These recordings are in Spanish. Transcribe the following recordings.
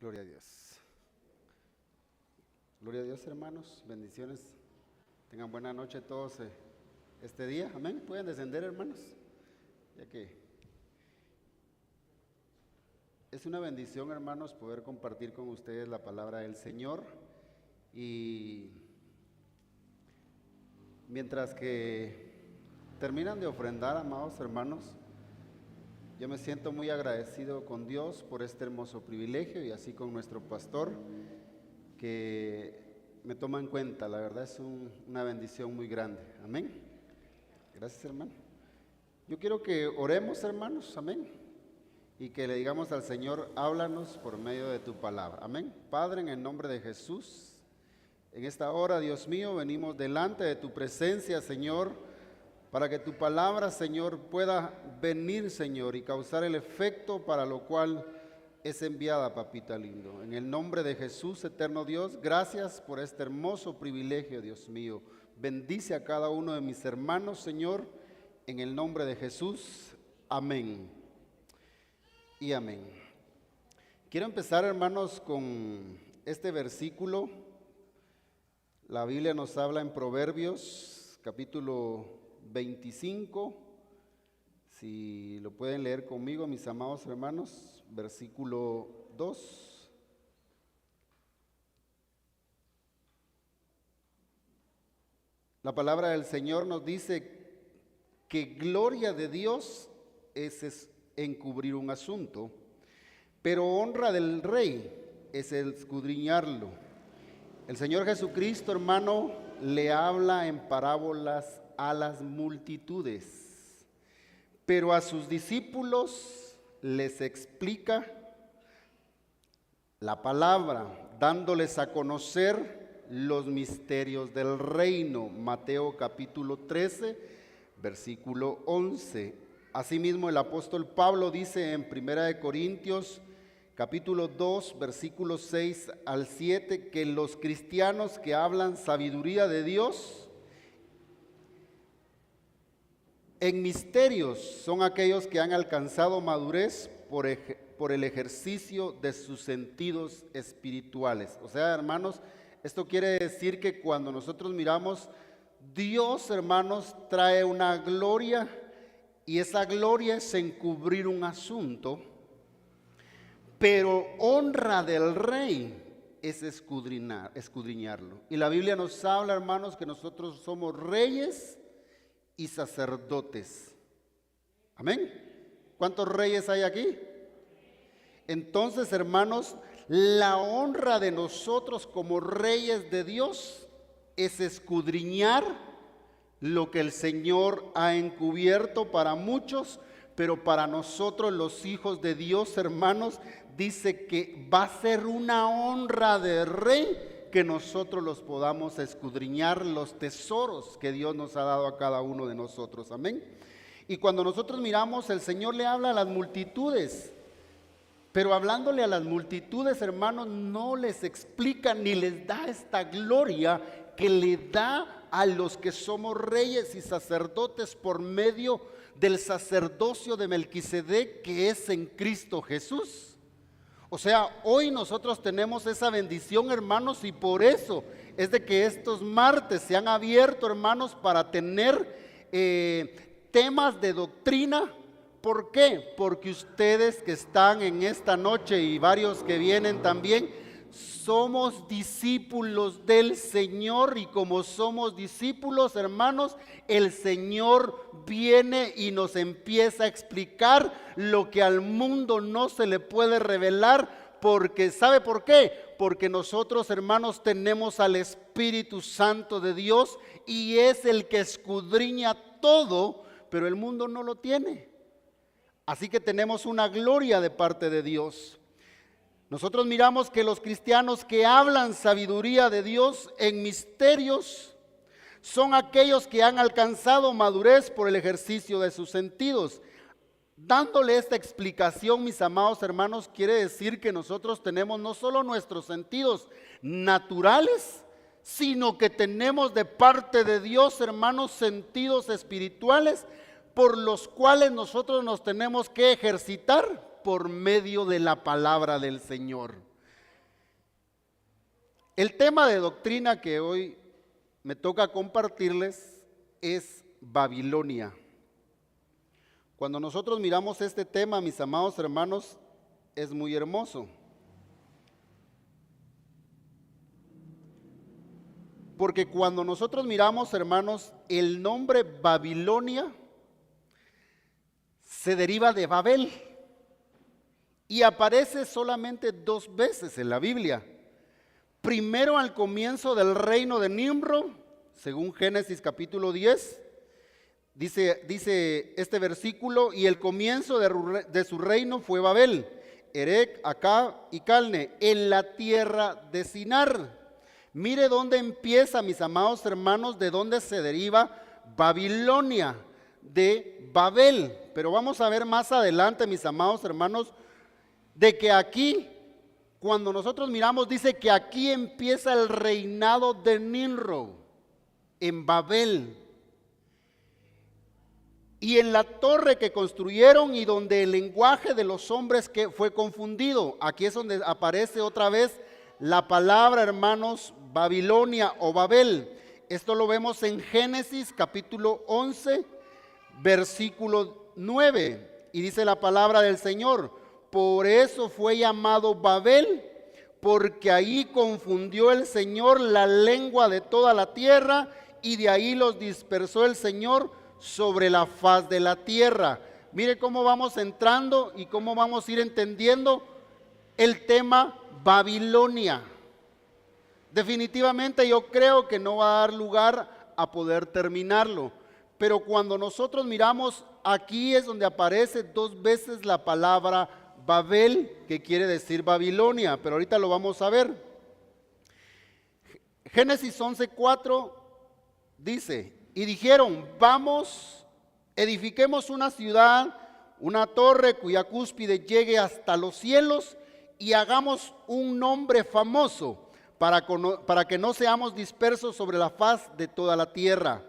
Gloria a Dios. Gloria a Dios, hermanos. Bendiciones. Tengan buena noche todos este día. Amén. Pueden descender, hermanos. Ya que es una bendición, hermanos, poder compartir con ustedes la palabra del Señor. Y mientras que terminan de ofrendar, amados hermanos, yo me siento muy agradecido con Dios por este hermoso privilegio y así con nuestro pastor que me toma en cuenta. La verdad es una bendición muy grande. Amén. Gracias, hermano. Yo quiero que oremos, hermanos. Amén. Y que le digamos al Señor: háblanos por medio de tu palabra. Amén. Padre, en el nombre de Jesús, en esta hora, Dios mío, venimos delante de tu presencia, Señor, para que tu palabra, Señor, pueda venir, Señor, y causar el efecto para lo cual es enviada, papita lindo. En el nombre de Jesús, eterno Dios, gracias por este hermoso privilegio, Dios mío. Bendice a cada uno de mis hermanos, Señor, en el nombre de Jesús. Amén y amén. Quiero empezar, hermanos, con este versículo. La Biblia nos habla en Proverbios, capítulo 25, si lo pueden leer conmigo, mis amados hermanos, versículo 2. La palabra del Señor nos dice que gloria de Dios es encubrir un asunto, pero honra del rey es el escudriñarlo. El Señor Jesucristo, hermano, le habla en parábolas a las multitudes, pero a sus discípulos les explica la palabra, dándoles a conocer los misterios del reino. Mateo capítulo 13, versículo 11. Asimismo, el apóstol Pablo dice en 1 Corintios capítulo 2, versículos 6 al 7, que los cristianos que hablan sabiduría de Dios en misterios son aquellos que han alcanzado madurez por el ejercicio de sus sentidos espirituales. O sea, hermanos, esto quiere decir que cuando nosotros miramos, Dios, hermanos, trae una gloria, y esa gloria es encubrir un asunto, pero honra del rey es escudriñarlo. Y la Biblia nos habla, hermanos, que nosotros somos reyes y sacerdotes. Amén. ¿Cuántos reyes hay aquí? Entonces, hermanos, la honra de nosotros como reyes de Dios es escudriñar lo que el Señor ha encubierto para muchos, pero para nosotros los hijos de Dios, hermanos, dice que va a ser una honra de rey que nosotros los podamos escudriñar los tesoros que Dios nos ha dado a cada uno de nosotros. Amén. Y cuando nosotros miramos, el Señor le habla a las multitudes, pero hablándole a las multitudes, hermanos, no les explica ni les da esta gloria que le da a los que somos reyes y sacerdotes por medio del sacerdocio de Melquisedec, que es en Cristo Jesús. O sea, hoy nosotros tenemos esa bendición, hermanos, y por eso es de que estos martes se han abierto, hermanos, para tener temas de doctrina. ¿Por qué? Porque ustedes que están en esta noche y varios que vienen también, somos discípulos del Señor, y como somos discípulos, hermanos, el Señor viene y nos empieza a explicar lo que al mundo no se le puede revelar, porque ¿sabe por qué? Porque nosotros, hermanos, tenemos al Espíritu Santo de Dios y es el que escudriña todo, pero el mundo no lo tiene. Así que tenemos una gloria de parte de Dios. Nosotros miramos que los cristianos que hablan sabiduría de Dios en misterios son aquellos que han alcanzado madurez por el ejercicio de sus sentidos. Dándole esta explicación, mis amados hermanos, quiere decir que nosotros tenemos no solo nuestros sentidos naturales, sino que tenemos de parte de Dios, hermanos, sentidos espirituales por los cuales nosotros nos tenemos que ejercitar por medio de la palabra del Señor. El tema de doctrina que hoy me toca compartirles es Babilonia. Cuando nosotros miramos este tema, mis amados hermanos, es muy hermoso. Porque cuando nosotros miramos, hermanos, el nombre Babilonia se deriva de Babel y aparece solamente 2 veces en la Biblia. Primero al comienzo del reino de Nimrod, según Génesis capítulo 10, dice este versículo, y el comienzo de su reino fue Babel, Erec, Acab y Calne, en la tierra de Sinar. Mire dónde empieza, mis amados hermanos, de dónde se deriva Babilonia, de Babel. Pero vamos a ver más adelante, mis amados hermanos, de que aquí, cuando nosotros miramos, dice que aquí empieza el reinado de Nimrod, en Babel. Y en la torre que construyeron y donde el lenguaje de los hombres que fue confundido. Aquí es donde aparece otra vez la palabra, hermanos, Babilonia o Babel. Esto lo vemos en Génesis capítulo 11, versículo 9. Y dice la palabra del Señor: por eso fue llamado Babel, porque ahí confundió el Señor la lengua de toda la tierra, y de ahí los dispersó el Señor sobre la faz de la tierra. Mire cómo vamos entrando y cómo vamos a ir entendiendo el tema Babilonia. Definitivamente yo creo que no va a dar lugar a poder terminarlo, pero cuando nosotros miramos, aquí es donde aparece 2 veces la palabra Babel, que quiere decir Babilonia, pero ahorita lo vamos a ver. Génesis 11:4 dice: y dijeron, vamos, edifiquemos una ciudad, una torre cuya cúspide llegue hasta los cielos, y hagamos un nombre famoso, para que no seamos dispersos sobre la faz de toda la tierra.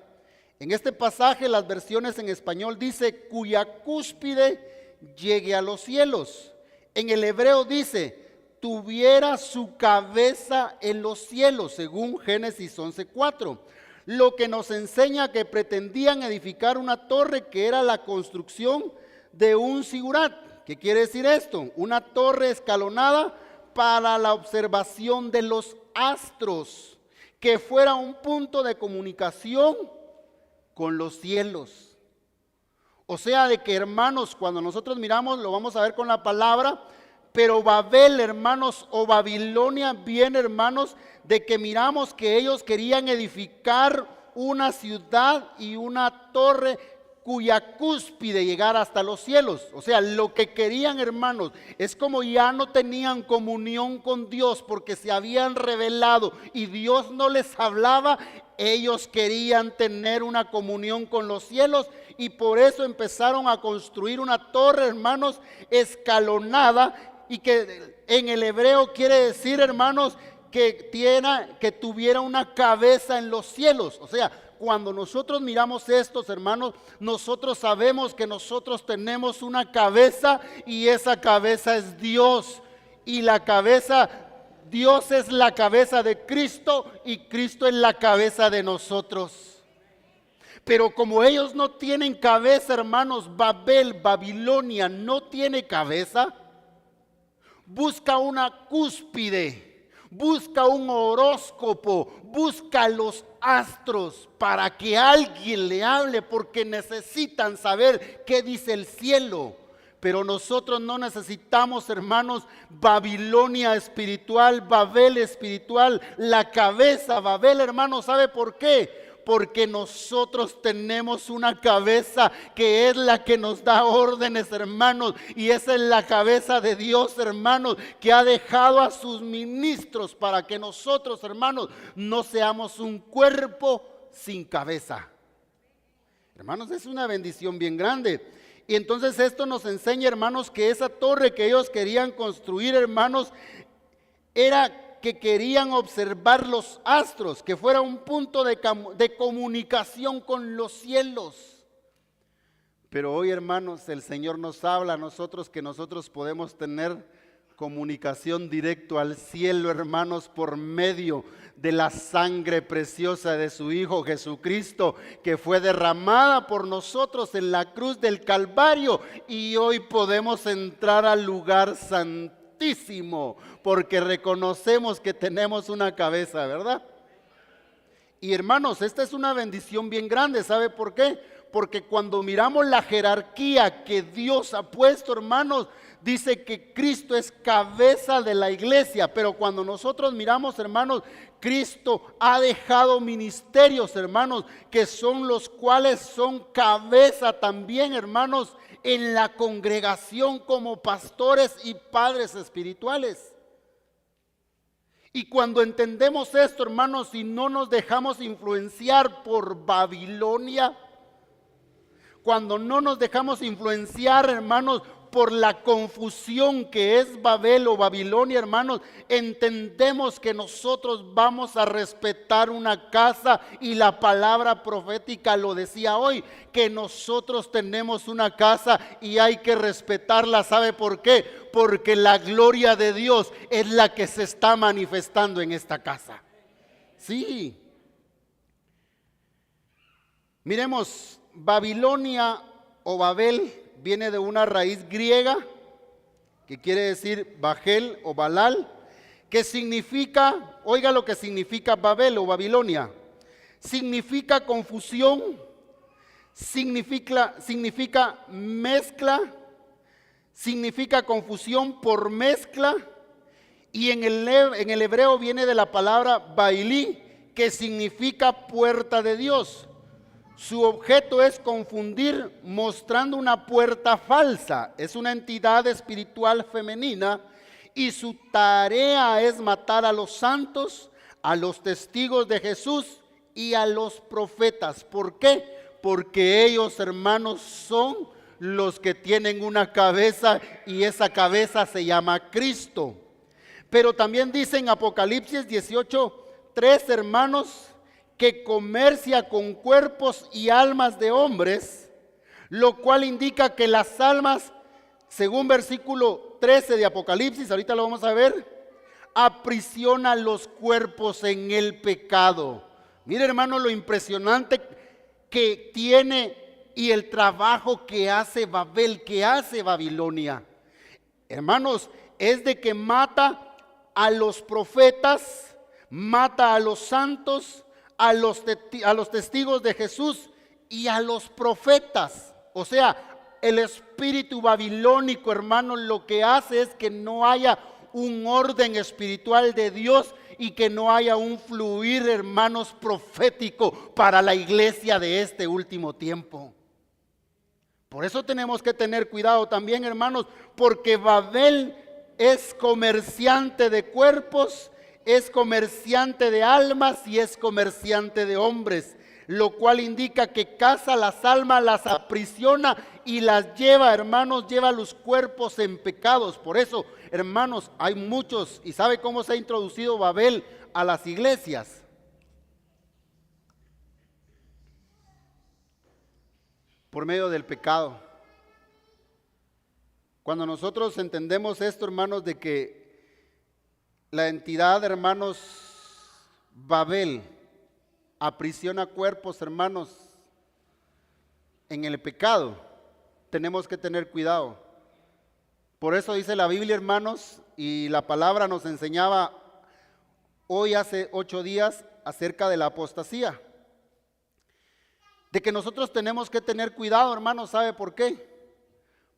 En este pasaje, las versiones en español dice, cuya cúspide llegue a los cielos. En el hebreo dice, tuviera su cabeza en los cielos, según Génesis 11:4. Lo que nos enseña que pretendían edificar una torre que era la construcción de un zigurat. ¿Qué quiere decir esto? Una torre escalonada para la observación de los astros, que fuera un punto de comunicación con los cielos. O sea, de que, hermanos, cuando nosotros miramos, lo vamos a ver con la palabra, pero Babel, hermanos, o Babilonia viene, hermanos, de que miramos que ellos querían edificar una ciudad y una torre cuya cúspide llegara hasta los cielos. O sea, lo que querían, hermanos, es como ya no tenían comunión con Dios porque se habían revelado y Dios no les hablaba. Ellos querían tener una comunión con los cielos y por eso empezaron a construir una torre, hermanos, escalonada, y que en el hebreo quiere decir, hermanos, que tuviera una cabeza en los cielos. O sea, cuando nosotros miramos estos, hermanos, nosotros sabemos que nosotros tenemos una cabeza y esa cabeza es Dios. Y la cabeza, Dios es la cabeza de Cristo y Cristo es la cabeza de nosotros. Pero como ellos no tienen cabeza, hermanos, Babilonia no tiene cabeza, busca una cúspide, busca un horóscopo, busca los astros para que alguien le hable, porque necesitan saber qué dice el cielo. Pero nosotros no necesitamos, hermanos, Babilonia espiritual, Babel espiritual, la cabeza Babel, hermanos. ¿Sabe por qué? Porque nosotros tenemos una cabeza que es la que nos da órdenes, hermanos, y esa es la cabeza de Dios, hermanos, que ha dejado a sus ministros para que nosotros, hermanos, no seamos un cuerpo sin cabeza. Hermanos, es una bendición bien grande. Y entonces esto nos enseña, hermanos, que esa torre que ellos querían construir, hermanos, era que querían observar los astros, que fuera un punto de comunicación con los cielos. Pero hoy, hermanos, el Señor nos habla a nosotros que nosotros podemos tener comunicación directo al cielo, hermanos, por medio de la sangre preciosa de su Hijo Jesucristo, que fue derramada por nosotros en la cruz del Calvario, y hoy podemos entrar al lugar santísimo, porque reconocemos que tenemos una cabeza, ¿verdad? Y hermanos, esta es una bendición bien grande, ¿sabe por qué? Porque cuando miramos la jerarquía que Dios ha puesto, hermanos, dice que Cristo es cabeza de la iglesia, pero cuando nosotros miramos, hermanos, Cristo ha dejado ministerios, hermanos, que son los cuales son cabeza también, hermanos, en la congregación como pastores y padres espirituales. Y cuando entendemos esto, hermanos, y no nos dejamos influenciar por Babilonia, cuando no nos dejamos influenciar, hermanos, por la confusión que es Babel o Babilonia, hermanos, entendemos que nosotros vamos a respetar una casa, y la palabra profética lo decía hoy, que nosotros tenemos una casa y hay que respetarla. ¿Sabe por qué? Porque la gloria de Dios es la que se está manifestando en esta casa. Sí. Miremos, Babilonia o Babel viene de una raíz griega que quiere decir Bajel o Balal, que significa, oiga lo que significa Babel o Babilonia, significa confusión, significa mezcla, significa confusión por mezcla, y en el hebreo viene de la palabra Bailí, que significa puerta de Dios. Su objeto es confundir, mostrando una puerta falsa. Es una entidad espiritual femenina, y su tarea es matar a los santos, a los testigos de Jesús y a los profetas. ¿Por qué? Porque ellos, hermanos, son los que tienen una cabeza, y esa cabeza se llama Cristo. Pero también dice en Apocalipsis 18:3, hermanos, que comercia con cuerpos y almas de hombres, lo cual indica que las almas, según versículo 13 de Apocalipsis, ahorita lo vamos a ver, aprisiona los cuerpos en el pecado. Mire, hermano, lo impresionante que tiene y el trabajo que hace Babel, que hace Babilonia. Hermanos, es de que mata a los profetas, mata a los santos, a los testigos de Jesús y a los profetas. O sea, el espíritu babilónico, hermano, lo que hace es que no haya un orden espiritual de Dios, y que no haya un fluir, hermanos, profético para la iglesia de este último tiempo. Por eso tenemos que tener cuidado también, hermanos, porque Babel es comerciante de cuerpos, es comerciante de almas y es comerciante de hombres, lo cual indica que caza las almas, las aprisiona y las lleva, hermanos, lleva los cuerpos en pecados. Por eso, hermanos, hay muchos, y ¿sabe cómo se ha introducido Babel a las iglesias? Por medio del pecado. Cuando nosotros entendemos esto, hermanos, de que la entidad, hermanos, Babel, aprisiona cuerpos, hermanos, en el pecado, tenemos que tener cuidado. Por eso dice la Biblia, hermanos, y la palabra nos enseñaba hoy hace 8 días acerca de la apostasía, de que nosotros tenemos que tener cuidado, hermanos. ¿Sabe por qué?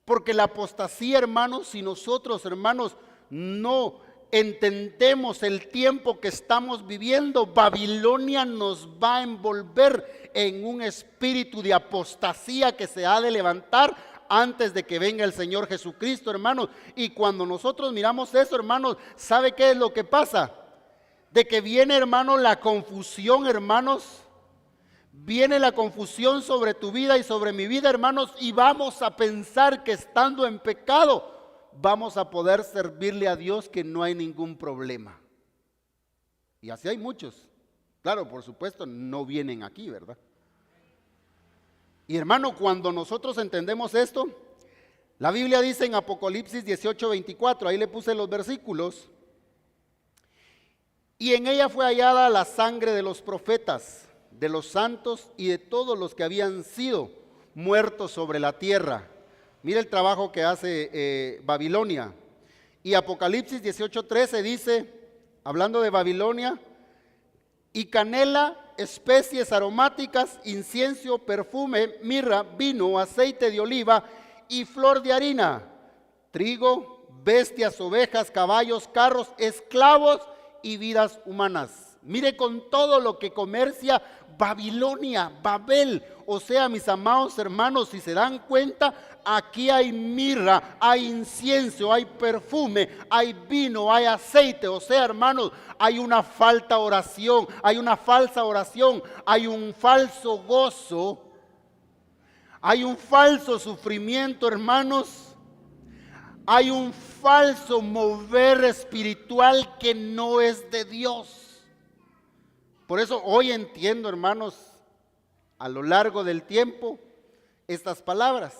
Porque la apostasía, hermanos, si nosotros, hermanos, no entendemos el tiempo que estamos viviendo, Babilonia nos va a envolver en un espíritu de apostasía que se ha de levantar antes de que venga el Señor Jesucristo, hermanos. Y cuando nosotros miramos eso, hermanos, ¿sabe qué es lo que pasa? De que viene, hermanos, la confusión, hermanos. Viene la confusión sobre tu vida y sobre mi vida, hermanos, y vamos a pensar que estando en pecado vamos a poder servirle a Dios, que no hay ningún problema. Y así hay muchos. Claro, por supuesto, no vienen aquí, ¿verdad? Y hermano, cuando nosotros entendemos esto, La Biblia dice en Apocalipsis 18:24, ahí le puse los versículos, y en ella fue hallada la sangre de los profetas, de los santos y de todos los que habían sido muertos sobre la tierra. Mira el trabajo que hace Babilonia. Y Apocalipsis 18:13 dice, hablando de Babilonia, y canela, especies aromáticas, incienso, perfume, mirra, vino, aceite de oliva y flor de harina, trigo, bestias, ovejas, caballos, carros, esclavos y vidas humanas. Mire con todo lo que comercia Babilonia, Babel. O sea, mis amados hermanos, si se dan cuenta, aquí hay mirra, hay incienso, hay perfume, hay vino, hay aceite. O sea, hermanos, hay una falsa oración, hay un falso gozo, hay un falso sufrimiento, hermanos. Hay un falso mover espiritual que no es de Dios. Por eso hoy entiendo, hermanos, a lo largo del tiempo, estas palabras.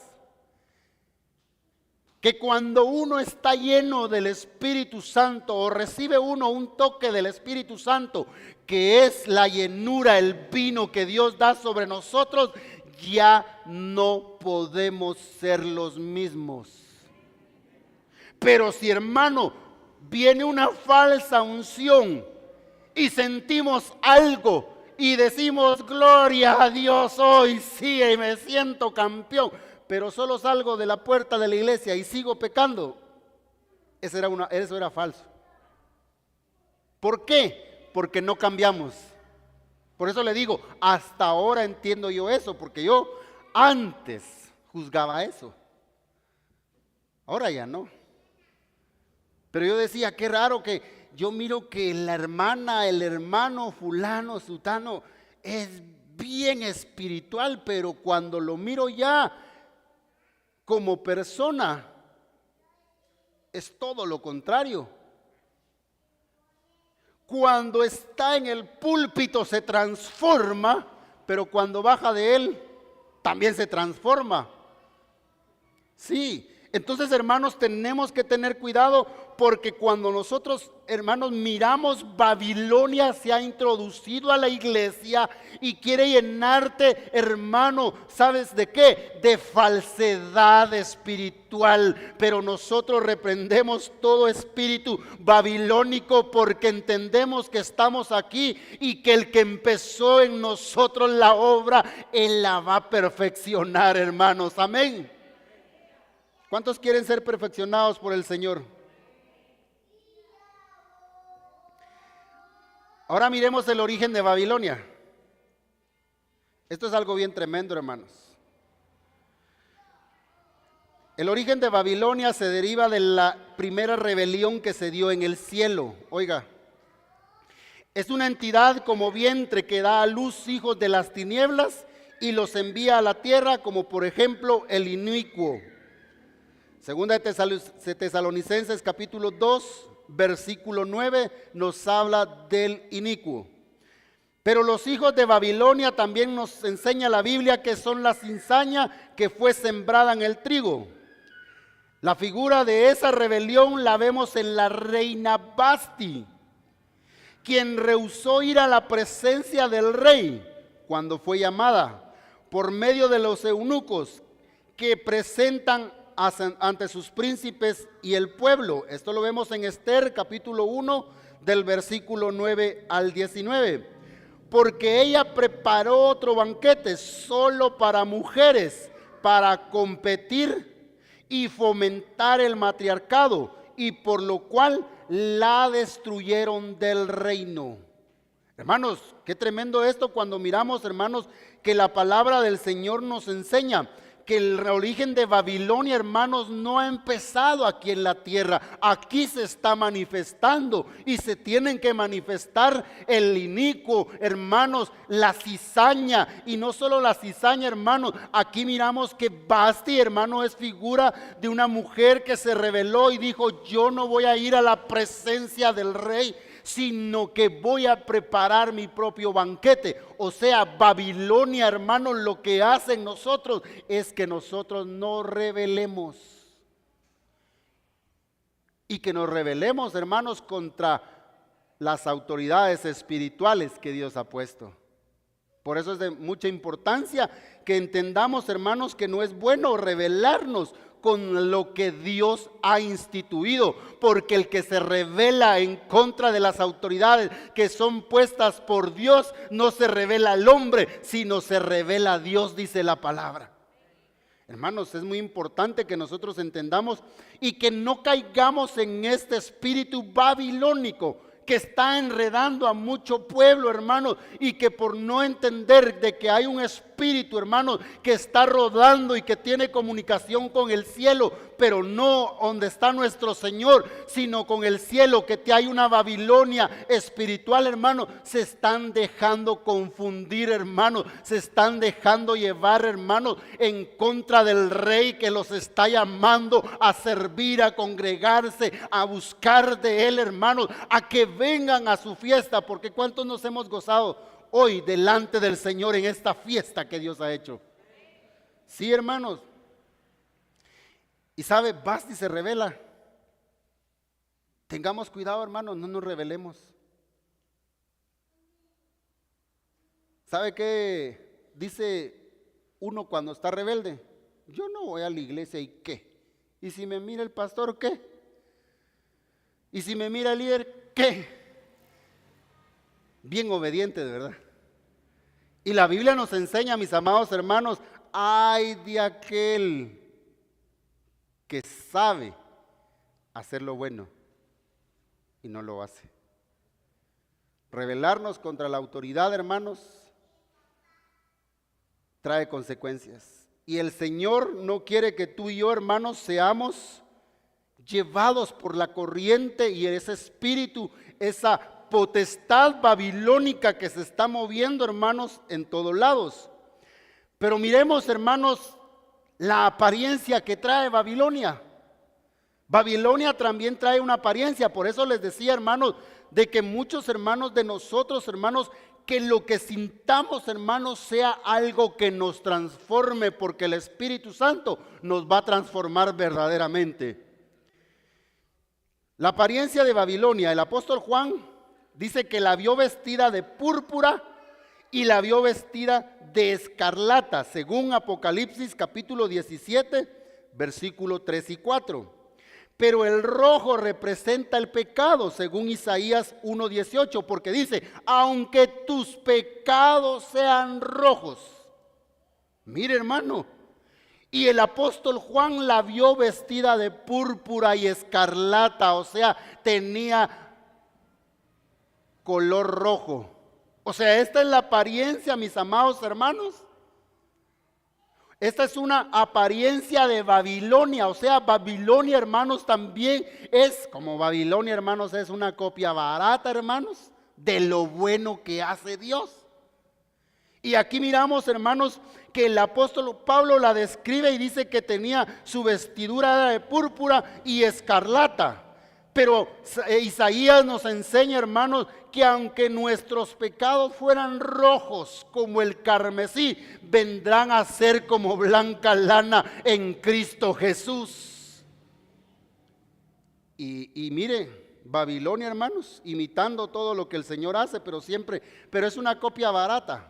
Que cuando uno está lleno del Espíritu Santo o recibe uno un toque del Espíritu Santo, que es la llenura, el vino que Dios da sobre nosotros, ya no podemos ser los mismos. Pero si, hermano, viene una falsa unción y sentimos algo y decimos gloria a Dios hoy, sí, y me siento campeón, pero solo salgo de la puerta de la iglesia y sigo pecando, eso era falso. ¿Por qué? Porque no cambiamos. Por eso le digo, hasta ahora entiendo yo eso, porque yo antes juzgaba eso, ahora ya no. Pero yo decía, qué raro que yo miro que la hermana, el hermano fulano, sutano, es bien espiritual, pero cuando lo miro ya como persona, es todo lo contrario. Cuando está en el púlpito se transforma, pero cuando baja de él, también se transforma. Sí. Entonces, hermanos, tenemos que tener cuidado porque cuando nosotros, hermanos, miramos Babilonia se ha introducido a la iglesia y quiere llenarte, hermano, ¿sabes de qué? De falsedad espiritual. Pero nosotros reprendemos todo espíritu babilónico porque entendemos que estamos aquí y que el que empezó en nosotros la obra, Él la va a perfeccionar, hermanos. Amén. ¿Cuántos quieren ser perfeccionados por el Señor? Ahora miremos el origen de Babilonia. Esto es algo bien tremendo, hermanos. El origen de Babilonia se deriva de la primera rebelión que se dio en el cielo. Oiga, es una entidad como vientre que da a luz hijos de las tinieblas y los envía a la tierra, como por ejemplo el inicuo. Segunda de Tesalonicenses capítulo 2, versículo 9 nos habla del inicuo. Pero los hijos de Babilonia también nos enseña la Biblia que son la cizaña que fue sembrada en el trigo. La figura de esa rebelión la vemos en la reina Basti, quien rehusó ir a la presencia del rey cuando fue llamada por medio de los eunucos que presentan ante sus príncipes y el pueblo. Esto lo vemos en Esther capítulo 1 del versículo 9 al 19. Porque ella preparó otro banquete solo para mujeres, para competir y fomentar el matriarcado, y por lo cual la destruyeron del reino. Hermanos, qué tremendo esto cuando miramos, hermanos, que la palabra del Señor nos enseña que el origen de Babilonia, hermanos, no ha empezado aquí en la tierra. Aquí se está manifestando y se tienen que manifestar el inicuo, hermanos, la cizaña. Y no solo la cizaña, hermanos, aquí miramos que Basti, hermano, es figura de una mujer que se rebeló y dijo: yo no voy a ir a la presencia del rey, sino que voy a preparar mi propio banquete. O sea, Babilonia, hermanos, lo que hace en nosotros es que nosotros no rebelemos. y que nos rebelemos, hermanos, contra las autoridades espirituales que Dios ha puesto. Por eso es de mucha importancia que entendamos, hermanos, que no es bueno rebelarnos con lo que Dios ha instituido, porque el que se rebela en contra de las autoridades que son puestas por Dios, no se revela al hombre, sino se revela a Dios, dice la palabra. Hermanos, es muy importante que nosotros entendamos y que no caigamos en este espíritu babilónico que está enredando a mucho pueblo, hermanos, y que por no entender de que hay un espíritu, hermanos, que está rodando y que tiene comunicación con el cielo, pero no donde está nuestro Señor, sino con el cielo, que te hay una Babilonia espiritual, hermanos, se están dejando confundir, hermanos, se están dejando llevar, hermanos, en contra del Rey que los está llamando a servir, a congregarse, a buscar de Él, hermanos, a que vengan a su fiesta, porque ¿cuántos nos hemos gozado hoy delante del Señor en esta fiesta que Dios ha hecho? Sí, hermanos. Y sabe, basta y se revela. Tengamos cuidado, hermanos, no nos rebelemos. ¿Sabe qué dice uno cuando está rebelde? Yo no voy a la iglesia, ¿y qué? ¿Y si me mira el pastor, qué? ¿Y si me mira el líder, qué? Bien obediente, de verdad. Y la Biblia nos enseña, mis amados hermanos, ay de aquel que sabe hacer lo bueno y no lo hace. Rebelarnos contra la autoridad, hermanos, trae consecuencias. Y el Señor no quiere que tú y yo, hermanos, seamos llevados por la corriente y ese espíritu, esa potestad babilónica que se está moviendo, hermanos, en todos lados. Pero miremos, hermanos, la apariencia que trae Babilonia. Babilonia también trae una apariencia. Por eso les decía, hermanos, de que muchos hermanos de nosotros, hermanos, que lo que sintamos, hermanos, sea algo que nos transforme, porque el Espíritu Santo nos va a transformar verdaderamente. La apariencia de Babilonia, el apóstol Juan dice que la vio vestida de púrpura y la vio vestida de escarlata, según Apocalipsis capítulo 17, versículo 3 y 4. Pero el rojo representa el pecado, según Isaías 1:18, porque dice, aunque tus pecados sean rojos. Mire, hermano, y el apóstol Juan la vio vestida de púrpura y escarlata, o sea, tenía color rojo. O sea, esta es la apariencia, mis amados hermanos. Esta es una apariencia de Babilonia, o sea, Babilonia, hermanos, también es, como Babilonia, hermanos, es una copia barata, hermanos, de lo bueno que hace Dios. Y aquí miramos, hermanos, que el apóstol Pablo la describe y dice que tenía su vestidura de púrpura y escarlata. Pero Isaías nos enseña, hermanos, que aunque nuestros pecados fueran rojos como el carmesí, vendrán a ser como blanca lana en Cristo Jesús. Y mire, Babilonia, hermanos, imitando todo lo que el Señor hace, pero es una copia barata.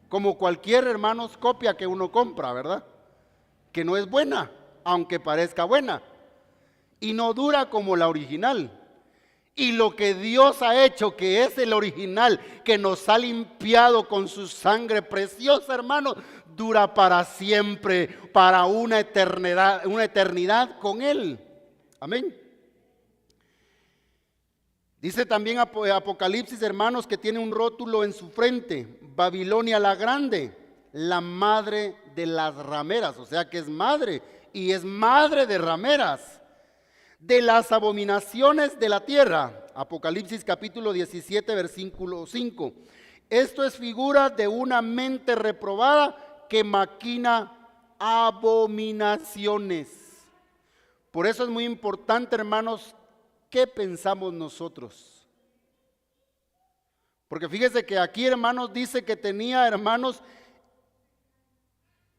Como cualquier, hermanos, copia que uno compra, ¿verdad? Que no es buena, aunque parezca buena. Y no dura como la original. Y lo que Dios ha hecho, que es el original, que nos ha limpiado con su sangre preciosa, hermanos, dura para siempre, para una eternidad con Él. Amén. Dice también Apocalipsis, hermanos, que tiene un rótulo en su frente, Babilonia la Grande, la madre de las rameras, o sea que es madre, y es madre de rameras, de las abominaciones de la tierra. Apocalipsis capítulo 17, versículo 5. Esto es figura de una mente reprobada que maquina abominaciones. Por eso es muy importante, hermanos, ¿qué pensamos nosotros? Porque fíjese que aquí, hermanos, dice que tenía, hermanos,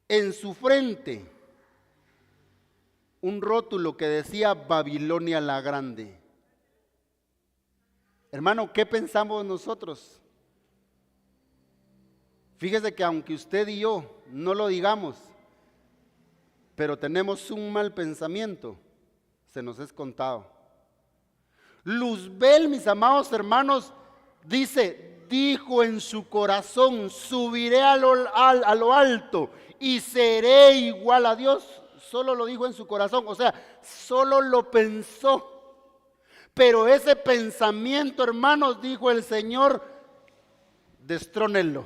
en su frente un rótulo que decía Babilonia la Grande. Hermano, ¿qué pensamos nosotros? Fíjese que aunque usted y yo no lo digamos, pero tenemos un mal pensamiento, se nos es contado. Luzbel, mis amados hermanos, dijo en su corazón: subiré a lo alto y seré igual a Dios. Solo lo dijo en su corazón, o sea, solo lo pensó. Pero ese pensamiento, hermanos, dijo el Señor, destrónenlo.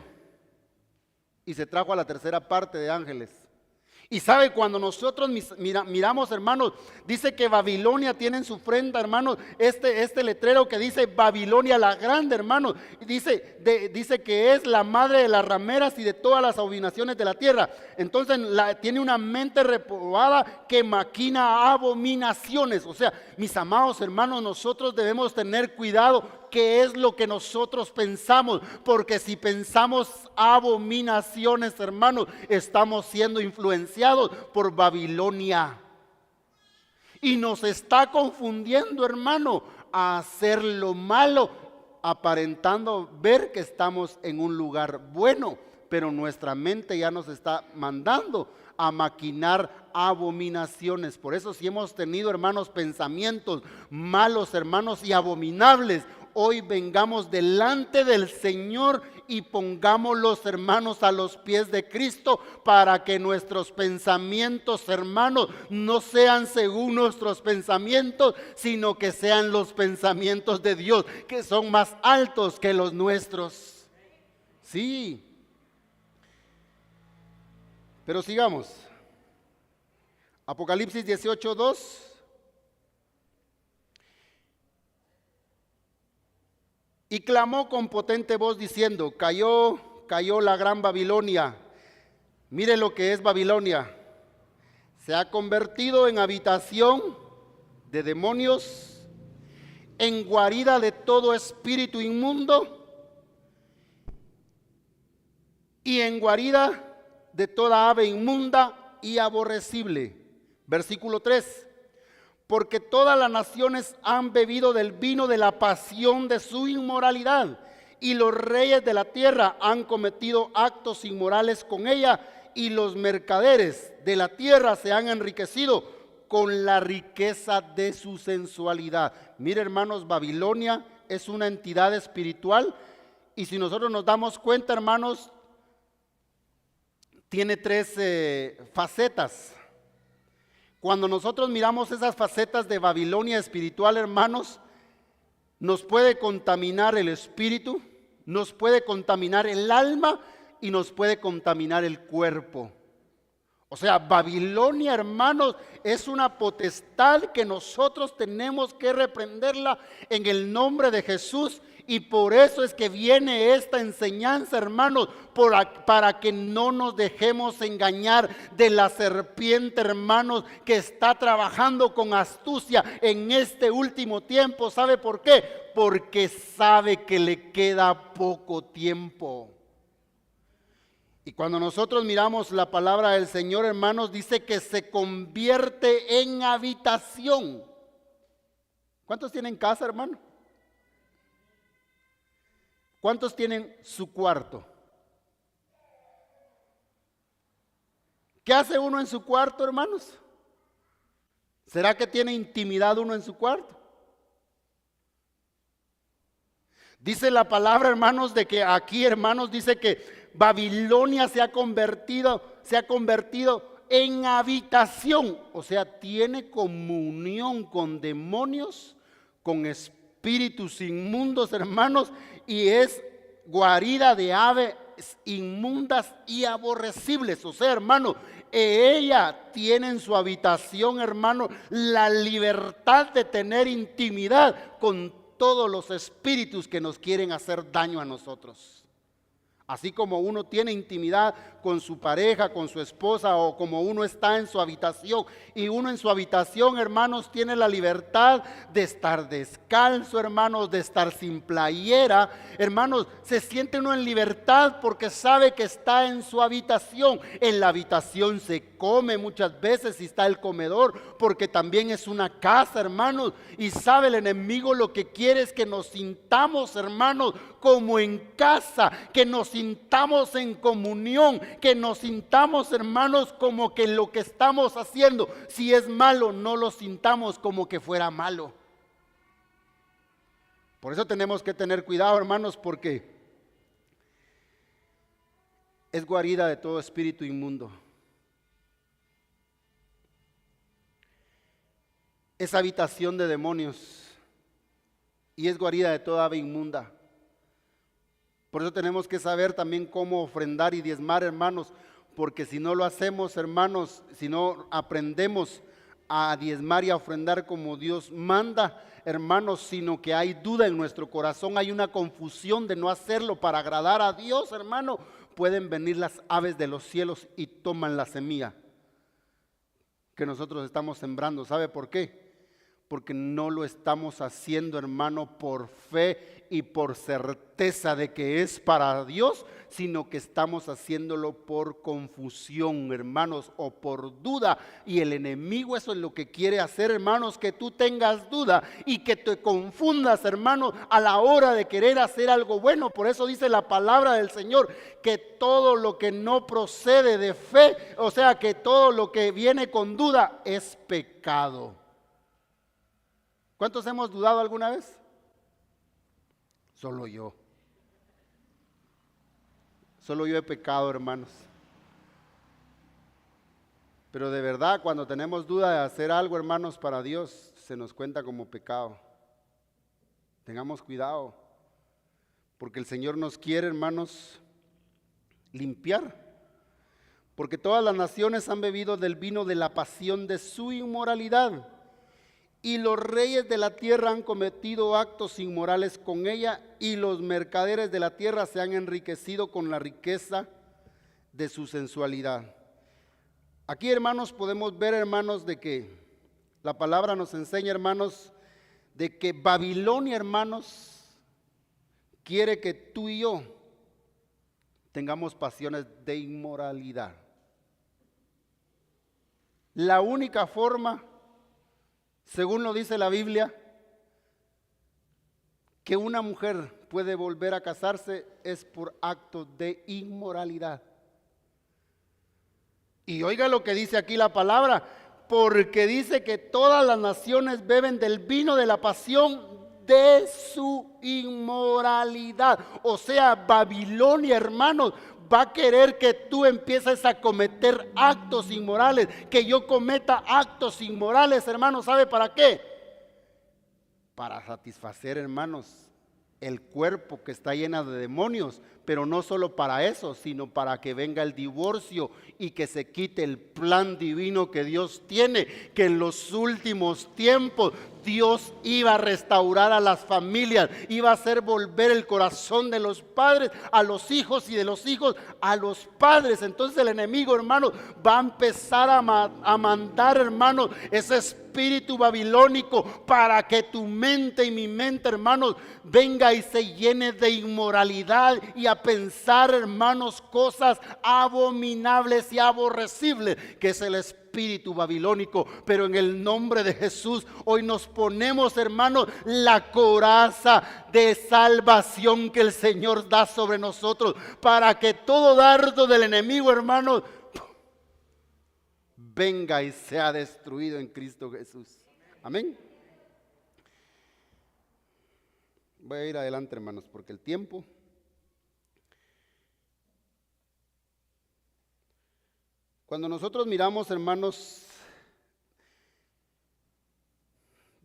Y se trajo a la tercera parte de ángeles. Y sabe, cuando nosotros miramos, hermanos, dice que Babilonia tiene en su frente, hermanos, este letrero que dice Babilonia la Grande, hermanos. Dice que es la madre de las rameras y de todas las abominaciones de la tierra. Entonces tiene una mente reprobada que maquina abominaciones. O sea, mis amados hermanos, nosotros debemos tener cuidado qué es lo que nosotros pensamos, porque si pensamos abominaciones, hermanos, estamos siendo influenciados por Babilonia y nos está confundiendo, hermano, a hacer lo malo, aparentando ver que estamos en un lugar bueno, pero nuestra mente ya nos está mandando a maquinar abominaciones. Por eso, si hemos tenido, hermanos, pensamientos malos, hermanos, y abominables, hoy vengamos delante del Señor y pongámoslos, hermanos, a los pies de Cristo, para que nuestros pensamientos, hermanos, no sean según nuestros pensamientos, sino que sean los pensamientos de Dios, que son más altos que los nuestros. Sí. Pero sigamos. Apocalipsis 18:2. Y clamó con potente voz diciendo: cayó la gran Babilonia. Mire lo que es Babilonia. Se ha convertido en habitación de demonios, en guarida de todo espíritu inmundo y en guarida de toda ave inmunda y aborrecible. Versículo 3. Porque todas las naciones han bebido del vino de la pasión de su inmoralidad, y los reyes de la tierra han cometido actos inmorales con ella, y los mercaderes de la tierra se han enriquecido con la riqueza de su sensualidad. Mire, hermanos, Babilonia es una entidad espiritual, y si nosotros nos damos cuenta, hermanos, tiene tres facetas. Cuando nosotros miramos esas facetas de Babilonia espiritual, hermanos, nos puede contaminar el espíritu, nos puede contaminar el alma y nos puede contaminar el cuerpo. O sea, Babilonia, hermanos, es una potestad que nosotros tenemos que reprenderla en el nombre de Jesús. Y por eso es que viene esta enseñanza, hermanos, para que no nos dejemos engañar de la serpiente, hermanos, que está trabajando con astucia en este último tiempo. ¿Sabe por qué? Porque sabe que le queda poco tiempo. Y cuando nosotros miramos la palabra del Señor, hermanos, dice que se convierte en habitación. ¿Cuántos tienen casa, hermano? ¿Cuántos tienen su cuarto? ¿Qué hace uno en su cuarto, hermanos? ¿Será que tiene intimidad uno en su cuarto? Dice la palabra, hermanos, de que aquí, hermanos, dice que Babilonia se ha convertido en habitación. O sea, tiene comunión con demonios, con espíritus inmundos, hermanos, y es guarida de aves inmundas y aborrecibles. O sea, hermano, ella tiene en su habitación, hermano, la libertad de tener intimidad con todos los espíritus que nos quieren hacer daño a nosotros. Así como uno tiene intimidad con su pareja, con su esposa, o como uno está en su habitación. Y uno en su habitación, hermanos, tiene la libertad de estar descalzo, hermanos, de estar sin playera. Hermanos, se siente uno en libertad porque sabe que está en su habitación. En la habitación se come muchas veces y está el comedor, porque también es una casa, hermanos. Y sabe el enemigo lo que quiere es que nos sintamos, hermanos, como en casa, que nos sintamos en comunión, que nos sintamos, hermanos, como que lo que estamos haciendo, si es malo, no lo sintamos como que fuera malo. Por eso tenemos que tener cuidado, hermanos, porque es guarida de todo espíritu inmundo. Es habitación de demonios y es guarida de toda ave inmunda. Por eso tenemos que saber también cómo ofrendar y diezmar, hermanos, porque si no lo hacemos, hermanos, si no aprendemos a diezmar y a ofrendar como Dios manda, hermanos, sino que hay duda en nuestro corazón, hay una confusión de no hacerlo para agradar a Dios, hermano, pueden venir las aves de los cielos y toman la semilla que nosotros estamos sembrando. ¿Sabe por qué? Porque no lo estamos haciendo, hermano, por fe y por certeza de que es para Dios, sino que estamos haciéndolo por confusión, hermanos, o por duda. Y el enemigo eso es lo que quiere hacer, hermanos, que tú tengas duda y que te confundas, hermano, a la hora de querer hacer algo bueno. Por eso dice la palabra del Señor, que todo lo que no procede de fe, o sea, que todo lo que viene con duda es pecado. ¿Cuántos hemos dudado alguna vez? Solo yo. Solo yo he pecado, hermanos. Pero de verdad, cuando tenemos duda de hacer algo, hermanos, para Dios, se nos cuenta como pecado. Tengamos cuidado, porque el Señor nos quiere, hermanos, limpiar. Porque todas las naciones han bebido del vino de la pasión de su inmoralidad. Y los reyes de la tierra han cometido actos inmorales con ella, y los mercaderes de la tierra se han enriquecido con la riqueza de su sensualidad. Aquí, hermanos, podemos ver, hermanos, de que la palabra nos enseña, hermanos, de que Babilonia, hermanos, quiere que tú y yo tengamos pasiones de inmoralidad. La única forma, según lo dice la Biblia, que una mujer puede volver a casarse es por actos de inmoralidad. Y oiga lo que dice aquí la palabra, porque dice que todas las naciones beben del vino de la pasión de su inmoralidad. O sea, Babilonia, hermanos, va a querer que tú empieces a cometer actos inmorales, que yo cometa actos inmorales, hermanos. ¿Sabe para qué? Para satisfacer, hermanos, el cuerpo que está lleno de demonios, pero no solo para eso, sino para que venga el divorcio y que se quite el plan divino que Dios tiene, que en los últimos tiempos Dios iba a restaurar a las familias, iba a hacer volver el corazón de los padres a los hijos y de los hijos a los padres. Entonces el enemigo, hermano, va a empezar a mandar, hermano, ese espíritu babilónico para que tu mente y mi mente, hermanos, venga y se llene de inmoralidad y a pensar, hermanos, cosas abominables y aborrecibles, que es el espíritu babilónico. Pero en el nombre de Jesús hoy nos ponemos, hermanos, la coraza de salvación que el Señor da sobre nosotros, para que todo dardo del enemigo, hermanos, venga y sea destruido en Cristo Jesús. Amén. Voy a ir adelante, hermanos, porque el tiempo. Cuando nosotros miramos, hermanos,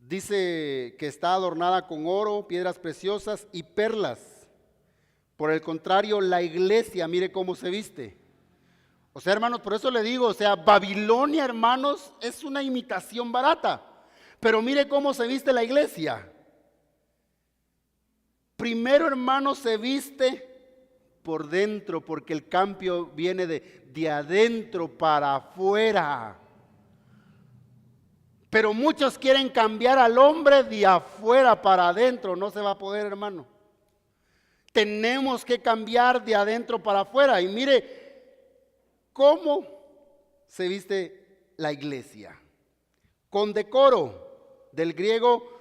dice que está adornada con oro, piedras preciosas y perlas. Por el contrario, la iglesia, mire cómo se viste. O sea, hermanos, por eso le digo, o sea, Babilonia, hermanos, es una imitación barata. Pero mire cómo se viste la iglesia. Primero, hermanos, se viste por dentro, porque el cambio viene de adentro para afuera. Pero muchos quieren cambiar al hombre de afuera para adentro. No se va a poder, hermano. Tenemos que cambiar de adentro para afuera. Y mire cómo se viste la iglesia. Con decoro, del griego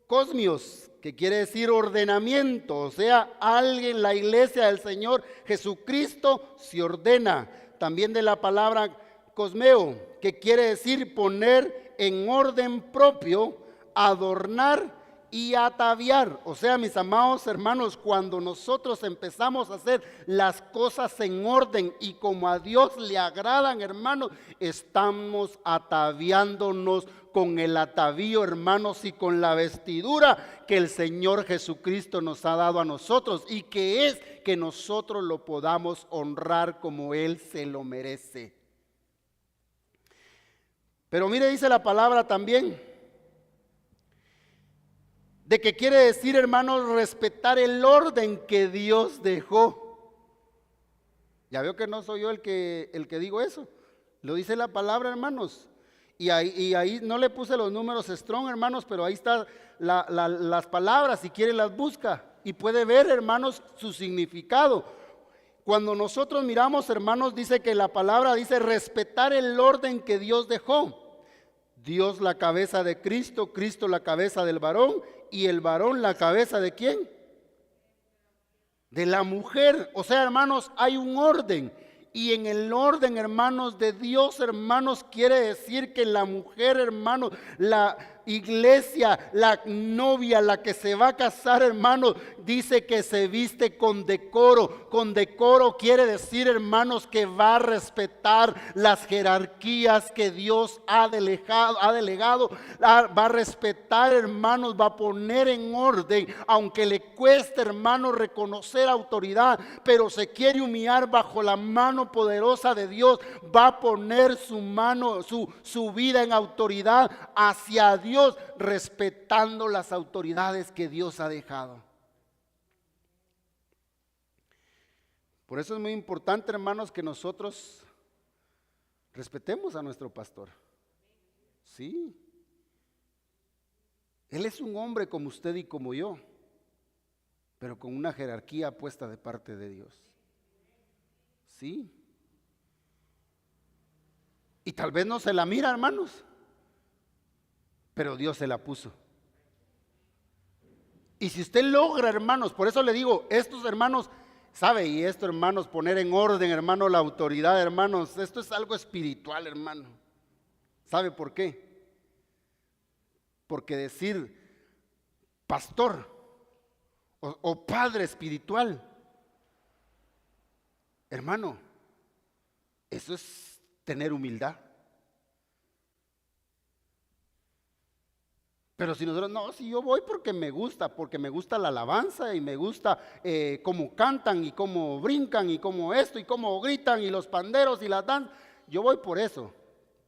cosmios, que quiere decir ordenamiento. O sea, alguien, la iglesia del Señor Jesucristo se ordena. También de la palabra cosmeo, que quiere decir poner en orden propio, adornar y ataviar. O sea, mis amados hermanos, cuando nosotros empezamos a hacer las cosas en orden y como a Dios le agradan, hermanos, estamos ataviándonos con el atavío, hermanos, y con la vestidura que el Señor Jesucristo nos ha dado a nosotros, y que es que nosotros lo podamos honrar como Él se lo merece. Pero mire, dice la palabra también, de que quiere decir, hermanos, respetar el orden que Dios dejó. Ya veo que no soy yo el que digo eso, lo dice la palabra, hermanos. Y ahí no le puse los números strong, hermanos, pero ahí está las palabras, si quiere las busca y puede ver, hermanos, su significado. Cuando nosotros miramos, hermanos, dice que la palabra dice respetar el orden que Dios dejó. Dios la cabeza de Cristo, Cristo la cabeza del varón, y el varón la cabeza ¿de quién? De la mujer. O sea, hermanos, hay un orden. Y en el orden, hermanos, de Dios, hermanos, quiere decir que la mujer, hermanos, la iglesia, la novia, la que se va a casar, hermanos, dice que se viste con decoro. Con decoro quiere decir, hermanos, que va a respetar las jerarquías que Dios ha delegado, va a respetar, hermanos, va a poner en orden, aunque le cueste, hermanos, reconocer autoridad, pero se quiere humillar bajo la mano poderosa de Dios, va a poner su mano, su vida en autoridad hacia Dios, respetando las autoridades que Dios ha dejado. Por eso es muy importante, hermanos, que nosotros respetemos a nuestro pastor. Sí, él es un hombre como usted y como yo, pero con una jerarquía puesta de parte de Dios. Sí. Y tal vez no se la mira, hermanos, pero Dios se la puso. Y si usted logra, hermanos, por eso le digo, estos hermanos, ¿sabe? Y esto, hermanos, poner en orden, hermano, la autoridad, hermanos, esto es algo espiritual, hermano. ¿Sabe por qué? Porque decir pastor o padre espiritual, hermano, eso es tener humildad. Pero si nosotros, no, si yo voy porque me gusta la alabanza y me gusta cómo cantan y cómo brincan y cómo esto y cómo gritan y los panderos y las danzas, yo voy por eso,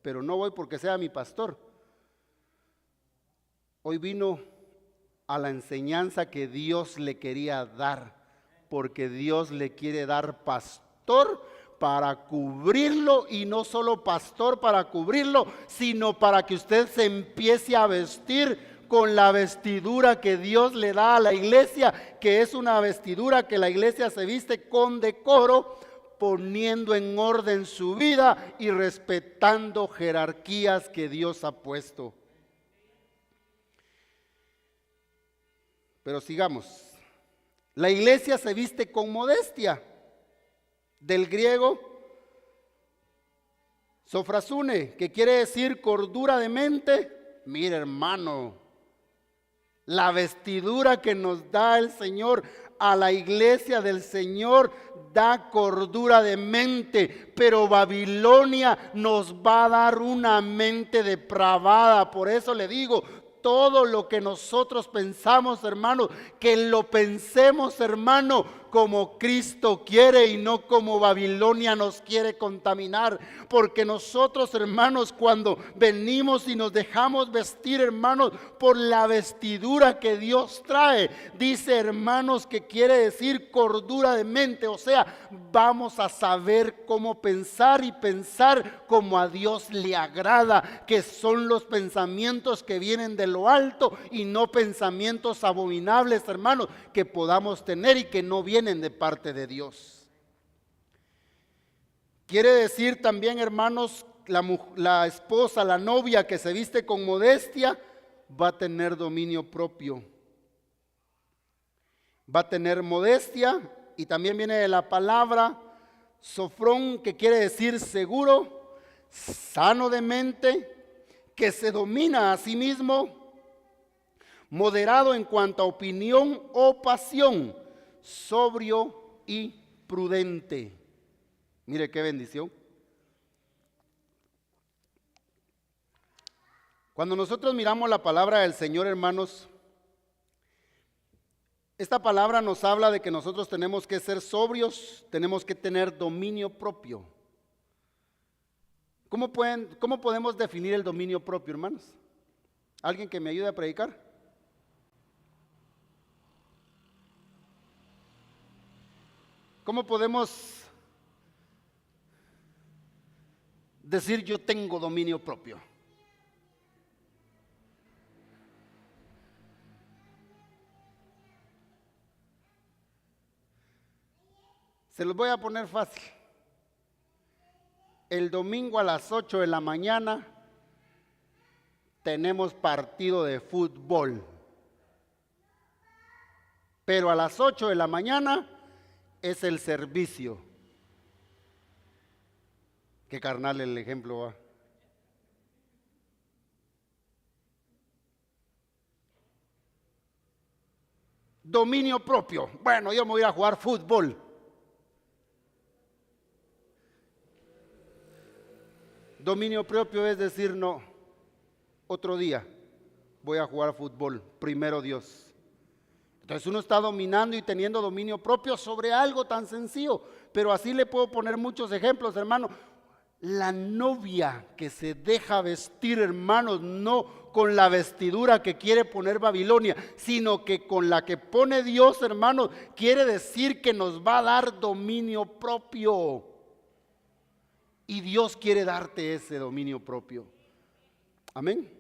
pero no voy porque sea mi pastor. Hoy vino a la enseñanza que Dios le quería dar, porque Dios le quiere dar pastor para cubrirlo, y no solo pastor para cubrirlo, sino para que usted se empiece a vestir con la vestidura que Dios le da a la iglesia, que es una vestidura que la iglesia se viste con decoro, poniendo en orden su vida y respetando jerarquías que Dios ha puesto. Pero sigamos. La iglesia se viste con modestia, del griego sofrasune, que quiere decir cordura de mente. Mire, hermano, la vestidura que nos da el Señor a la iglesia del Señor da cordura de mente, pero Babilonia nos va a dar una mente depravada. Por eso le digo, todo lo que nosotros pensamos, hermano, que lo pensemos, hermano, como Cristo quiere y no como Babilonia nos quiere contaminar. Porque nosotros, hermanos, cuando venimos y nos dejamos vestir, hermanos, por la vestidura que Dios trae, dice, hermanos, que quiere decir cordura de mente. O sea, vamos a saber cómo pensar y pensar como a Dios le agrada, que son los pensamientos que vienen de lo alto y no pensamientos abominables, hermanos, que podamos tener y que no vienen de parte de Dios. Quiere decir también, hermanos, la esposa, la novia que se viste con modestia, va a tener dominio propio. Va a tener modestia, y también viene de la palabra sofrón, que quiere decir seguro, sano de mente, que se domina a sí mismo, moderado en cuanto a opinión o pasión, sobrio y prudente. Mire qué bendición. Cuando nosotros miramos la palabra del Señor, hermanos, esta palabra nos habla de que nosotros tenemos que ser sobrios, tenemos que tener dominio propio. ¿Cómo podemos definir el dominio propio, hermanos? ¿Alguien que me ayude a predicar? ¿Cómo podemos decir yo tengo dominio propio? Se los voy a poner fácil. El domingo a las 8 de la mañana tenemos partido de fútbol. Pero a las 8 de la mañana es el servicio. Qué carnal el ejemplo va. Dominio propio. Bueno, yo me voy a ir a jugar fútbol. Dominio propio es decir, no, otro día voy a jugar fútbol, primero Dios. Entonces uno está dominando y teniendo dominio propio sobre algo tan sencillo, pero así le puedo poner muchos ejemplos, hermano. La novia que se deja vestir, hermanos, no con la vestidura que quiere poner Babilonia, sino que con la que pone Dios, hermanos, quiere decir que nos va a dar dominio propio. Y Dios quiere darte ese dominio propio. Amén.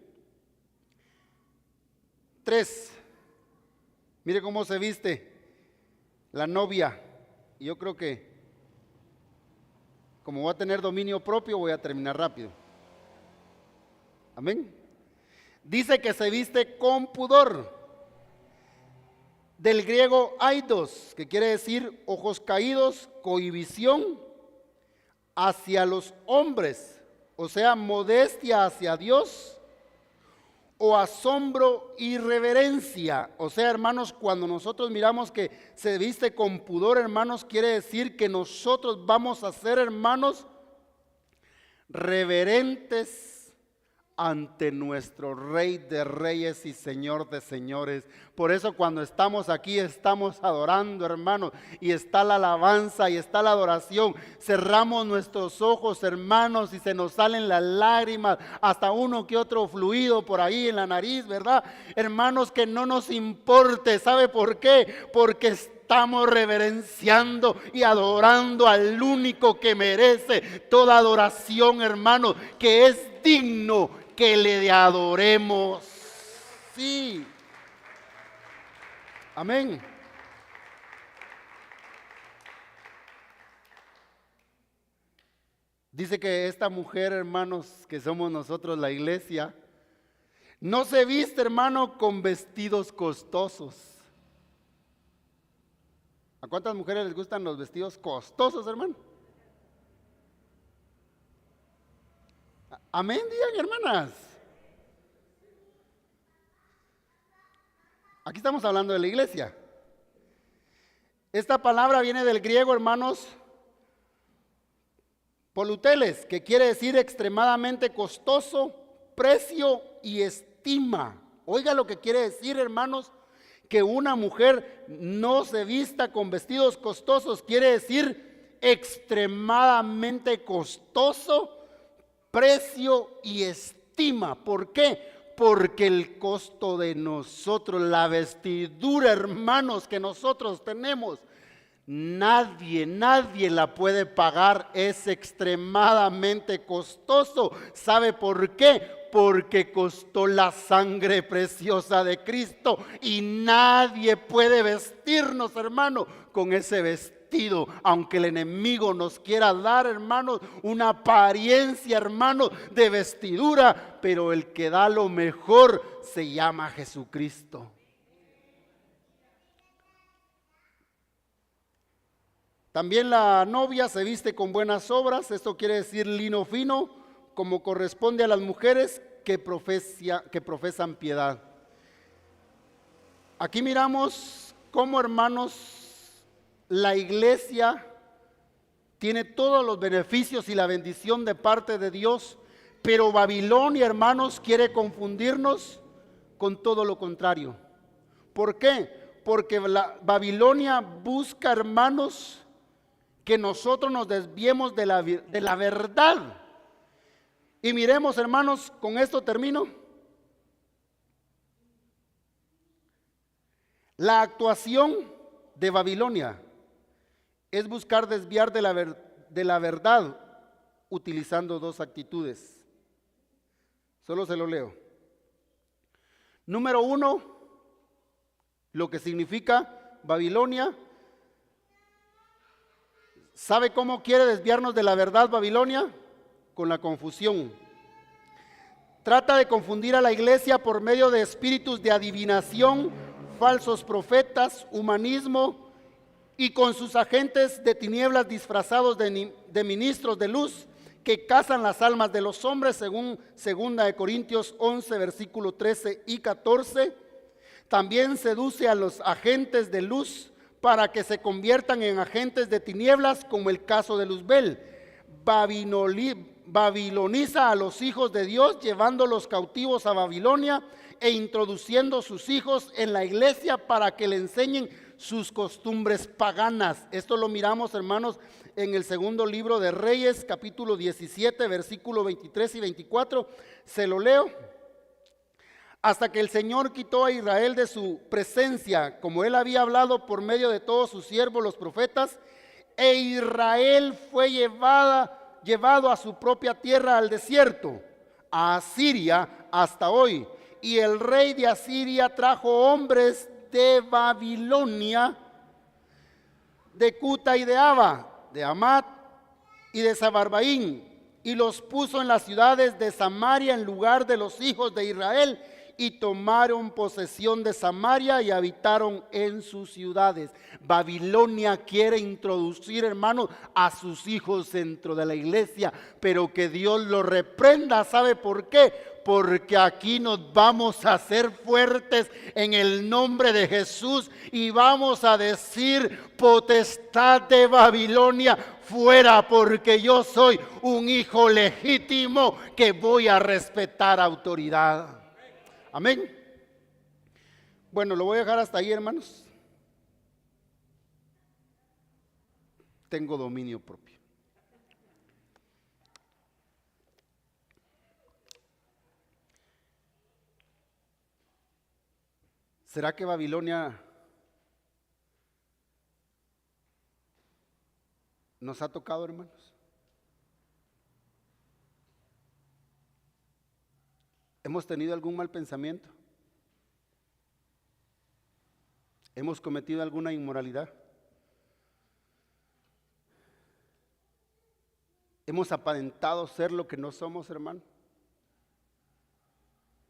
3. Mire cómo se viste la novia. Y yo creo que como voy a tener dominio propio, voy a terminar rápido. Amén. Dice que se viste con pudor. Del griego aidos, que quiere decir ojos caídos, cohibición hacia los hombres, o sea, modestia hacia Dios, o asombro y reverencia. O sea, hermanos, cuando nosotros miramos que se viste con pudor, hermanos, quiere decir que nosotros vamos a ser, hermanos, reverentes ante nuestro Rey de Reyes y Señor de Señores. Por eso cuando estamos aquí estamos adorando, hermanos, y está la alabanza y está la adoración. Cerramos nuestros ojos, hermanos, y se nos salen las lágrimas, hasta uno que otro fluido por ahí en la nariz, ¿verdad? Hermanos, que no nos importe. ¿Sabe por qué? Porque estamos reverenciando y adorando al único que merece toda adoración, hermanos, que es digno que le adoremos. Sí. Amén. Dice que esta mujer, hermanos, que somos nosotros la iglesia, no se viste, hermano, con vestidos costosos. ¿A cuántas mujeres les gustan los vestidos costosos, hermano? Amén, digan, hermanas. Aquí estamos hablando de la iglesia. Esta palabra viene del griego, hermanos, poluteles, que quiere decir extremadamente costoso, precio y estima. Oiga lo que quiere decir, hermanos, Que una mujer no se vista con vestidos costosos quiere decir extremadamente costoso, precio y estima. ¿Por qué? Porque el costo de nosotros, la vestidura, hermanos, que nosotros tenemos, nadie la puede pagar, es extremadamente costoso. ¿Sabe por qué? Porque costó la sangre preciosa de Cristo y nadie puede vestirnos, hermano, con ese vestido, aunque el enemigo nos quiera dar, hermanos, una apariencia, hermanos, de vestidura, pero el que da lo mejor se llama Jesucristo. También la novia se viste con buenas obras, esto quiere decir lino fino, como corresponde a las mujeres que profesan piedad. Aquí miramos cómo, hermanos, la iglesia tiene todos los beneficios y la bendición de parte de Dios, pero Babilonia, hermanos, quiere confundirnos con todo lo contrario. ¿Por qué? Porque Babilonia busca, hermanos, que nosotros nos desviemos de la verdad. Y miremos, hermanos, con esto termino. La actuación de Babilonia es buscar desviar de la verdad utilizando dos actitudes. Solo se lo leo. Número 1, lo que significa Babilonia. ¿Sabe cómo quiere desviarnos de la verdad Babilonia? Con la confusión. Trata de confundir a la iglesia por medio de espíritus de adivinación, falsos profetas, humanismo y con sus agentes de tinieblas disfrazados de ministros de luz que cazan las almas de los hombres, según 2 Corintios 11, versículo 13 y 14. También seduce a los agentes de luz para que se conviertan en agentes de tinieblas, como el caso de Luzbel. Babiloniza a los hijos de Dios, llevándolos cautivos a Babilonia e introduciendo sus hijos en la iglesia para que le enseñen sus costumbres paganas. Esto lo miramos, hermanos, en el segundo libro de Reyes, capítulo 17, versículo 23 y 24. Se lo leo. Hasta que el Señor quitó a Israel de su presencia, como él había hablado por medio de todos sus siervos los profetas, e Israel fue llevado a su propia tierra, al desierto, a Asiria, hasta hoy. Y el rey de Asiria trajo hombres de Babilonia, de Cuta y de Aba, de Hamat y de Sabarbaín, y los puso en las ciudades de Samaria en lugar de los hijos de Israel, y tomaron posesión de Samaria y habitaron en sus ciudades. Babilonia quiere introducir, hermanos, a sus hijos dentro de la iglesia, pero que Dios lo reprenda. ¿Sabe por qué? Porque aquí nos vamos a hacer fuertes en el nombre de Jesús y vamos a decir: potestad de Babilonia, fuera, porque yo soy un hijo legítimo que voy a respetar autoridad. Amén. Bueno, lo voy a dejar hasta ahí, hermanos. Tengo dominio propio. ¿Será que Babilonia nos ha tocado, hermanos? ¿Hemos tenido algún mal pensamiento? ¿Hemos cometido alguna inmoralidad? ¿Hemos aparentado ser lo que no somos, hermano?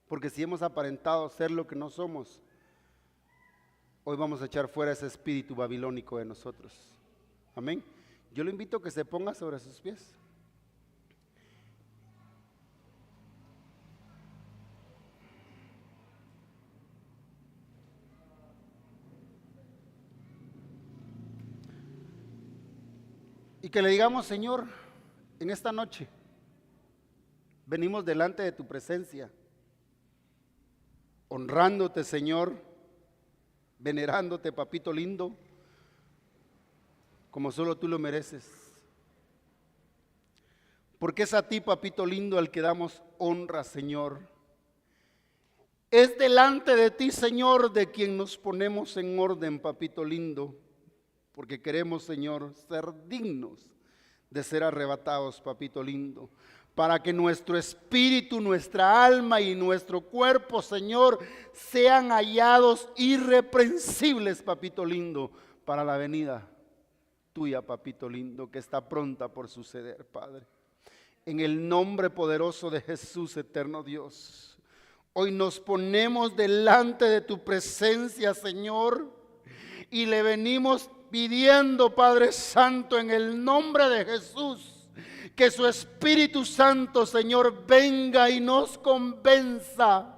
Porque si hemos aparentado ser lo que no somos, hoy vamos a echar fuera ese espíritu babilónico de nosotros. Amén. Yo le invito a que se ponga sobre sus pies. Y que le digamos: Señor, en esta noche venimos delante de tu presencia, honrándote, Señor, venerándote, papito lindo, como solo tú lo mereces. Porque es a ti, papito lindo, al que damos honra, Señor. Es delante de ti, Señor, de quien nos ponemos en orden, papito lindo, porque queremos, Señor, ser dignos de ser arrebatados, papito lindo, para que nuestro espíritu, nuestra alma y nuestro cuerpo, Señor, sean hallados irreprensibles, papito lindo, para la venida tuya, papito lindo, que está pronta por suceder, Padre. En el nombre poderoso de Jesús, eterno Dios, hoy nos ponemos delante de tu presencia, Señor, y le venimos pidiendo, Padre Santo, en el nombre de Jesús, que su Espíritu Santo, Señor, venga y nos convenza.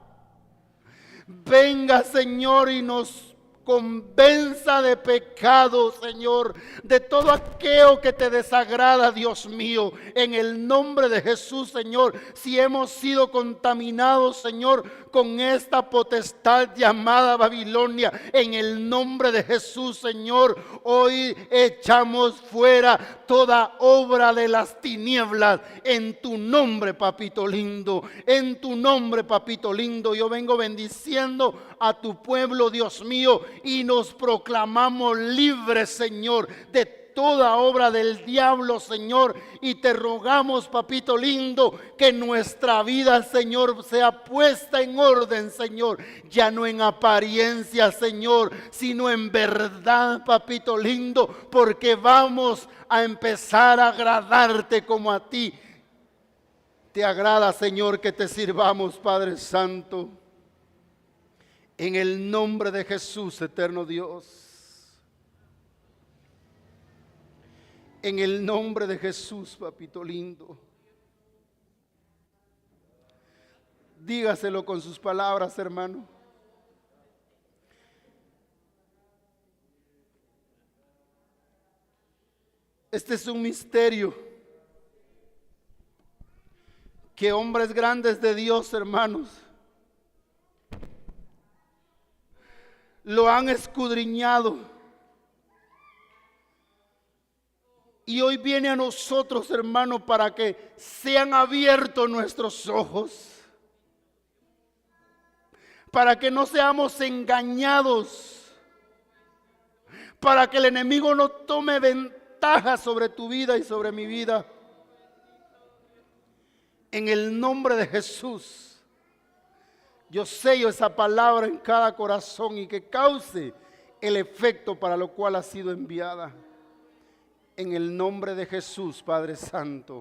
Venga, Señor, y nos convenza de pecado, Señor, de todo aquello que te desagrada, Dios mío, en el nombre de Jesús, Señor. Si hemos sido contaminados, Señor, con esta potestad llamada Babilonia, en el nombre de Jesús, Señor, hoy echamos fuera toda obra de las tinieblas en tu nombre, papito lindo. En tu nombre, papito lindo, yo vengo bendiciendo a tu pueblo, Dios mío, y nos proclamamos libres, Señor, de toda obra del diablo, Señor, y te rogamos, papito lindo, que nuestra vida, Señor, sea puesta en orden, Señor, ya no en apariencia, Señor, sino en verdad, papito lindo, porque vamos a empezar a agradarte como a ti te agrada, Señor, que te sirvamos, Padre Santo. En el nombre de Jesús, eterno Dios. En el nombre de Jesús, papito lindo. Dígaselo con sus palabras, hermano. Este es un misterio que hombres grandes de Dios, hermanos, lo han escudriñado. Y hoy viene a nosotros, hermano, para que sean abiertos nuestros ojos, para que no seamos engañados, para que el enemigo no tome ventaja sobre tu vida y sobre mi vida. En el nombre de Jesús, yo sello esa palabra en cada corazón y que cause el efecto para lo cual ha sido enviada. En el nombre de Jesús, Padre Santo.